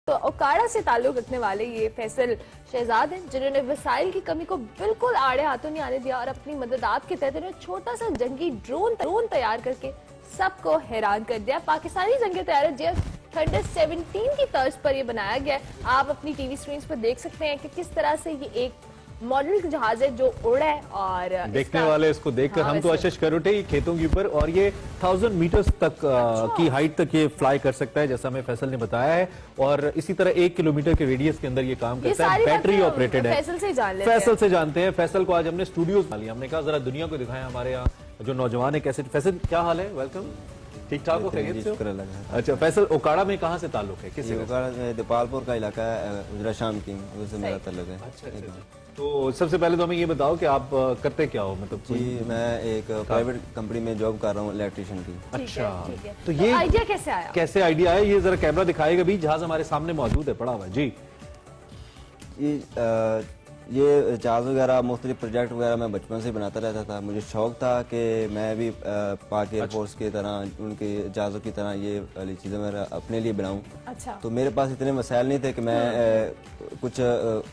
तो ओकाड़ा से ताल्लुक रखने वाले ये फैसल शहजाद हैं जिन्होंने वसाइल की कमी को बिल्कुल आड़े हाथों नहीं आने दिया और अपनी मददात के तहत इन्होंने छोटा सा जंगी ड्रोन तैयार करके सबको हैरान कर दिया। पाकिस्तानी जंगी तैयार जेफ थंडर 17 की तर्ज पर ये बनाया गया है। आप अपनी टीवी स्क्रीन पर देख सकते हैं कि किस तरह से ये एक मॉडल जहाज है जो उड़ा है और देखने वाले इसको देखकर हम तो अशश कर उठे खेतों के ऊपर, और ये 1000 मीटर्स तक की हाइट तक ये फ्लाई कर सकता है जैसा हमें फैसल ने बताया है, और इसी तरह 1 किलोमीटर के रेडियस के अंदर ये काम करता है। बैटरी ऑपरेटेड है। फैसल से जानते हैं। फैसल को आज हमने स्टूडियोज में लिया, हमने कहा जरा दुनिया को दिखाएं हमारे यहाँ जो नौजवान है कैसे। फैसल क्या हाल है? वेलकम। ठीक ठाक हो? खैरियत से हो? अच्छा फैसल, ओकाड़ा में कहाँ से ताल्लुक है? किस ओकाड़ा दीपालपुर का इलाका है, गुजरा शाम की, उससे मेरा ताल्लुक है। अच्छा। तो सबसे पहले तो हमें ये बताओ कि आप करते क्या हो? मतलब जी मैं एक प्राइवेट कंपनी में जॉब कर रहा हूँ इलेक्ट्रिशियन की। अच्छा, तो ये आइडिया कैसे आया? कैसे आइडिया आया? ये जरा कैमरा दिखाएगा भी, जहाज हमारे सामने मौजूद है पड़ा हुआ है जी। ये जहाज वगैरह मुख्तलिफ प्रोजेक्ट वगैरह मैं बचपन से बनाता रहता था। मुझे शौक था कि मैं भी पाक एयरफोर्स की तरह, उनके जहाज़ों की तरह ये वाली चीज़ें मैं अपने लिए बनाऊं। अच्छा। तो मेरे पास इतने मसाइल नहीं थे कि मैं कुछ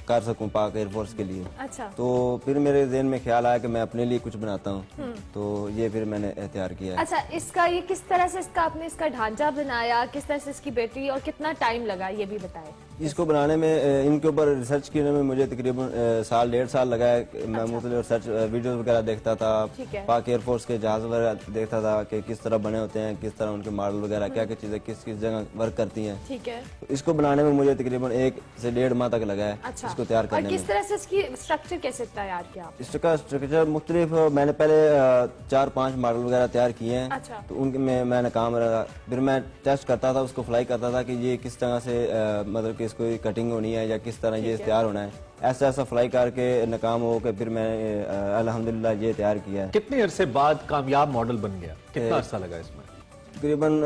कर सकूं पाक एयरफोर्स के लिए। अच्छा। तो फिर मेरे ज़हन में ख्याल आया कि मैं अपने लिए कुछ बनाता हूँ, तो ये फिर मैंने तैयार किया। अच्छा, इसका ये किस तरह से आपने इसका ढांचा बनाया, किस तरह से इसकी बैटरी, और कितना टाइम लगा ये भी बताएं। इसको बनाने में, इनके ऊपर रिसर्च करने में मुझे तकरीबन साल 1.5 साल लगा है। मैं मुख्तलिफ रिसर्च वीडियोस वगैरह देखता था, पाक एयरफोर्स के जहाज वगैरह देखता था कि किस तरह बने होते हैं, किस तरह उनके मॉडल वगैरह, क्या क्या चीजें किस किस जगह वर्क करती हैं। ठीक है। तो इसको बनाने में मुझे तकरीबन 1 से 1.5 माह तक लगा है। अच्छा। इसको तैयार करने में। किस तरह से इसकी स्ट्रक्चर कैसे तैयार किया? इसका स्ट्रक्चर मुख्तलिफ, मैंने पहले 4-5 मॉडल वगैरह तैयार किए हैं। अच्छा। तो उनके में मैंने काम रहा, फिर मैं टेस्ट करता था, उसको फ्लाई करता था कि ये किस तरह से मतलब कि इसको कटिंग होनी है या किस तरह ये तैयार होना है। ऐसा ऐसा फ्लाई करके नाकाम हो के फिर मैंने अल्हम्दुलिल्लाह ये तैयार किया है। कितने अरसे बाद कामयाब मॉडल बन गया? कितना अरसा लगा इसमें? तकरीबन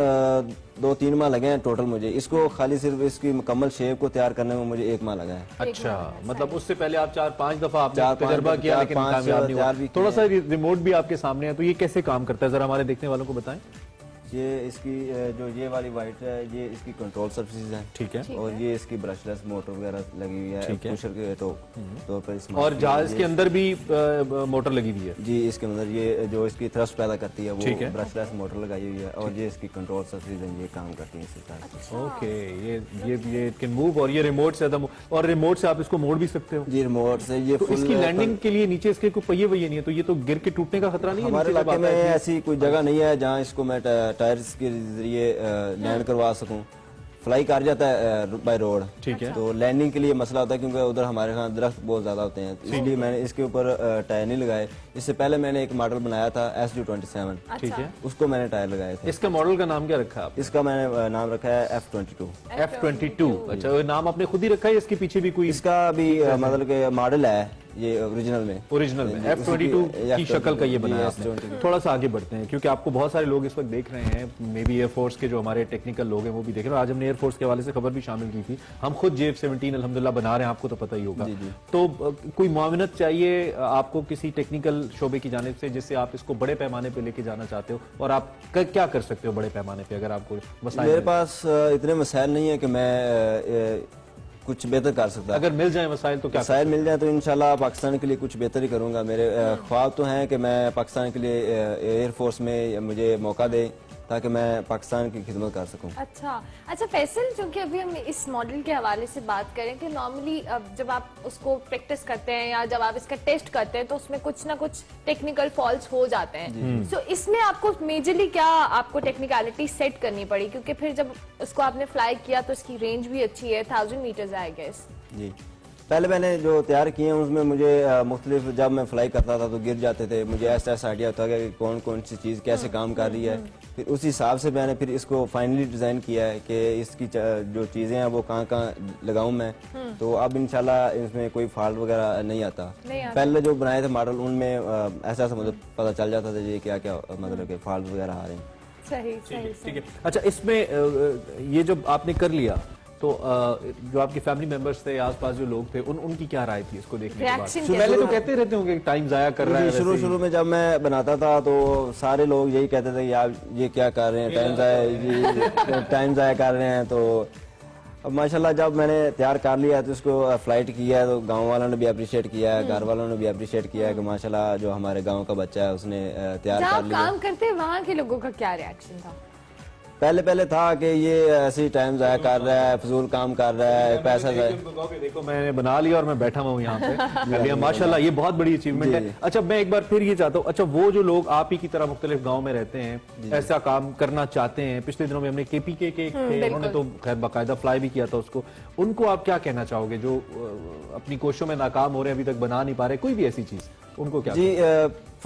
2-3 माह लगे हैं टोटल मुझे। इसको खाली सिर्फ इसकी मुकम्मल शेप को तैयार करने में मुझे 1 माह लगा है। अच्छा, मतलब उससे पहले आप 4-5 दफा आपने तजर्बा किया लेकिन कामयाब नहीं हुआ। थोड़ा सा रिमोट भी आपके सामने है, तो ये कैसे काम करता है जरा हमारे देखने वालों को बताएं। ये इसकी जो ये वाली वाइट है, ये इसकी कंट्रोल सर्विसेज है। ठीक है। और ये इसकी ब्रशलेस मोटर वगैरह लगी हुई है, पुशर के तौर पर इसमें। और जहाज के अंदर भी मोटर लगी हुई है? जी, इसके अंदर ये जो इसकी थ्रस्ट पैदा करती है वो ब्रशलेस मोटर लगाई हुई है, और ये इसकी कंट्रोल सर्विसेज है, ये काम करती है इसके साथ। ओके, ये कैन मूव, और ये रिमोट से और रिमोट से आप इसको मोड़ भी सकते हो? जी, रिमोट से। ये तो इसकी लैंडिंग के लिए नीचे इसके कोई पहिए वही नहीं है, तो ये तो गिर के टूटने का खतरा नहीं है? हमारे इलाके में ऐसी कोई जगह नहीं है जहाँ इसको मैं टायर्स के जरिए लैंड करवा सकूं। फ्लाई कर जाता है बाय रोड। ठीक है। तो लैंडिंग के लिए मसला होता है क्योंकि उधर हमारे यहाँ दरख्त बहुत ज्यादा होते हैं, इसलिए मैंने इसके ऊपर टायर नहीं लगाए। इससे पहले मैंने एक मॉडल बनाया था SU-27। ठीक है। उसको मैंने टायर लगाए थे। इसका मॉडल का नाम क्या रखा है आपने? इसका मैंने नाम रखा है F-22। F-22। अच्छा, वो नाम आपने खुद ही रखा है? इसके पीछे भी कोई इसका भी मतलब के मॉडल है ये ओरिजिनल में F-22 की शक्ल का ये बनाया आपने। थोड़ा सा आगे बढ़ते हैं क्योंकि आपको बहुत सारे लोग इस वक्त देख रहे हैं, मे बी एयरफोर्स के जो हमारे टेक्निकल लोग हैं वो भी देख रहे हैं। आज हमने एयरफोर्स के हवाले से खबर भी शामिल की थी। हम खुद JF-17 अल्हम्दुलिल्लाह बना रहे हैं, आपको तो पता ही होगा। तो कोई मुआवनत चाहिए आपको किसी टेक्निकल शोबे की जानिब से जिससे आप इसको बड़े पैमाने पे लेके जाना चाहते हो, और आप क्या कर सकते हो बड़े पैमाने पे अगर आपको मसाइल? मेरे पास इतने मसाइल नहीं है कि मैं कुछ बेहतर कर सकता। अगर मिल जाए मसाइल तो क्या? मसाइल मिल जाए तो इंशाल्लाह पाकिस्तान के लिए कुछ बेहतर ही करूंगा। मेरे ख्वाब तो हैं कि मैं पाकिस्तान के लिए एयरफोर्स में मुझे मौका दे ताकि मैं पाकिस्तान की खिदमत कर सकूं। अच्छा फैसल, चूंकि अभी हम इस मॉडल के हवाले से बात करें कि नॉर्मली जब आप उसको प्रैक्टिस करते हैं या जब आप इसका टेस्ट करते हैं तो उसमें कुछ ना कुछ टेक्निकल फॉल्ट्स हो जाते हैं। तो इसमें आपको मेजरली क्या आपको टेक्निकलिटी सेट करनी पड़ी, क्योंकि फिर जब उसको आपने फ्लाई किया तो इसकी रेंज भी अच्छी है, 1000 मीटर्स आई गेस। जी, पहले मैंने जो तैयार किए हैं उसमें मुझे मुख्तलिफ, जब मैं फ्लाई करता था तो गिर जाते थे, मुझे ऐसा आइडिया होता है कि कौन कौन सी चीज़ कैसे काम कर रही है। फिर उस हिसाब से मैंने फिर इसको फाइनली डिज़ाइन किया है कि इसकी जो चीज़ें हैं वो कहाँ कहाँ लगाऊं मैं। तो अब इंशाल्लाह इसमें कोई फॉल्ट वगैरह नहीं आता। पहले जो बनाए थे मॉडल उनमें ऐसा ऐसा मुझे पता चल जाता था ये क्या क्या मतलब के फॉल्ट वगैरह आ रहे हैं। सही। ठीक है। अच्छा, इसमें ये जो आपने कर लिया तो जो आपके फैमिली मेंबर्स थे, आसपास जो लोग थे, उनकी क्या राय थी इसको देखने के बाद? पहले तो कहते रहते होंगे टाइम जाया कर रहा है। शुरू में जब मैं बनाता था तो सारे लोग यही कहते थे यार ये क्या कर रहे हैं, टाइम जाया कर रहे हैं। तो अब माशाल्लाह जब मैंने तैयार कर लिया तो उसको फ्लाइट किया है तो गांव वालों ने भी अप्रिशिएट किया है, घर वालों ने भी अप्रिशिएट किया है कि माशाल्लाह जो हमारे गांव का बच्चा है उसने तैयार जहाँ कर आप लिया। काम करते वहाँ के लोगों का क्या रिएक्शन था? पहले पहले था कि ये ऐसे ही टाइम जाया कर रहा है, फजूल काम कर रहा है, पैसा जाया। देखो मैंने बना लिया और मैं बैठा हुआ हूँ यहाँ पे कर लिया, माशाल्लाह ये बहुत बड़ी अचीवमेंट है। अच्छा मैं एक बार फिर ये चाहता हूँ, अच्छा वो जो लोग आप ही की तरह मुख्तलिफ गाँव में रहते हैं, ऐसा काम करना चाहते हैं, पिछले दिनों में हमने KPK के थे, उन्होंने तो खैर बाकायदा फ्लाई भी किया था उसको, उनको आप क्या कहना चाहोगे जो अपनी कोशिशों में नाकाम हो रहे हैं, अभी तक बना नहीं पा रहे कोई भी ऐसी चीज, उनको क्या? जी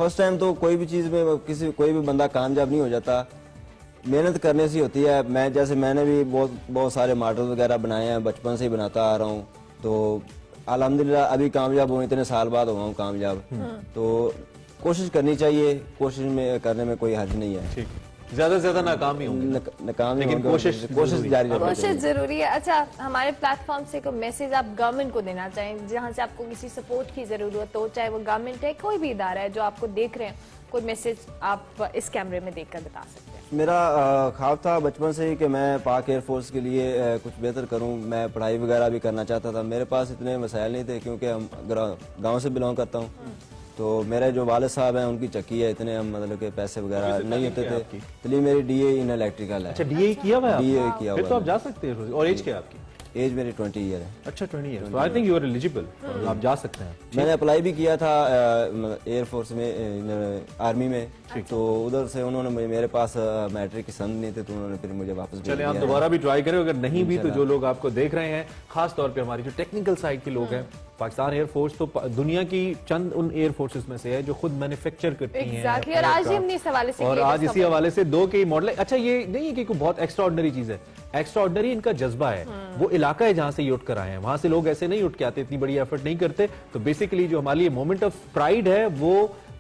फर्स्ट टाइम तो कोई भी चीज में कोई भी बंदा कामयाब नहीं हो जाता, मेहनत करने से होती है। मैंने भी बहुत सारे मॉडल वगैरह बनाए हैं, बचपन से ही बनाता आ रहा हूँ, तो अल्हम्दुलिल्लाह अभी कामयाब हूँ, इतने साल बाद हुआ हूँ कामयाब। तो कोशिश करनी चाहिए, कोशिश में करने में कोई हर्ज नहीं है। ठीक, ज्यादा से ज्यादा नाकाम ही होंगे, नाकाम ही लेकिन होंगे, कोशिश जारी रखनी कोशिश चाहिए। जरूरी है। अच्छा हमारे प्लेटफॉर्म से कोई मैसेज आप गवर्नमेंट को देना चाहें, जहाँ से आपको किसी सपोर्ट की जरूरत हो, चाहे वो गवर्नमेंट है, कोई भी इदारा है जो आपको देख रहे हैं, कोई मैसेज आप इस कैमरे में देखकर बता सकते हैं? मेरा ख्वाब था बचपन से ही कि मैं पाक एयरफोर्स के लिए कुछ बेहतर करूं। मैं पढ़ाई वगैरह भी करना चाहता था, मेरे पास इतने मसाइल नहीं थे क्योंकि हम गांव से बिलोंग करता हूं, तो मेरे जो वालिद साहब हैं उनकी चक्की है, इतने हम मतलब के पैसे वगैरह नहीं होते थे, इसलिए मेरी DA इन इलेक्ट्रिकल है। अच्छा DA किया हुआ है आपने? DA किया फिर हुआ तो है। आप जा सकते हैं। और एज क्या है आपकी? एज मेरी 20 ईयर है। अच्छा 20 ईयर, तो I think you are eligible, आप जा सकते हैं। मैंने अप्लाई भी किया था एयरफोर्स में, आर्मी में, तो उधर से उन्होंने मेरे पास मैट्रिक की संद नहीं थे, तो उन्होंने फिर मुझे वापस भेज चले आप दिया। दोबारा भी ट्राई करें, अगर नहीं भी तो जो लोग आपको देख रहे हैं, खास तौर पे हमारी जो टेक्निकल साइड के लोग हैं, पाकिस्तान एयरफोर्स तो दुनिया की चंद उन एयरफोर्सेस में से है जो खुद मैन्युफैक्चर करती हैं। Exactly, और आज ही हमने इस हवाले से और किया आज इसी हवाले से 2 के मॉडल। अच्छा ये नहीं है कि कोई बहुत एक्स्ट्रा ऑर्डिनरी चीज है, एक्स्ट्रा ऑर्डिनरी इनका जज्बा है, वो इलाका है जहां से ये उठ कर आए हैं, वहां से लोग ऐसे नहीं उठ के आते, इतनी बड़ी एफर्ट नहीं करते। तो बेसिकली जो हमारे लिए मोमेंट ऑफ प्राइड है वो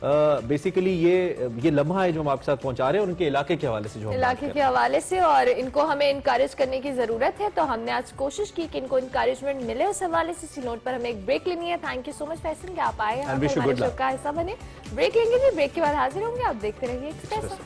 बेसिकली ये लम्हा है जो हम आपके साथ पहुंचा रहे हैं उनके इलाके के हवाले से, जो इलाके के हवाले से, और इनको हमें इनकरेज करने की जरूरत है। तो हमने आज कोशिश की कि इनको इनकरेजमेंट मिले, उस हवाले से। इसी नोट पर हमें एक ब्रेक लेनी है। Thank you so much Faisal कि आप आए, हमारे शो का हिस्सा बने। ब्रेक लेंगे जी, ब्रेक के बाद हाजिर होंगे। आप देखते रहिए एक्सप्रेस।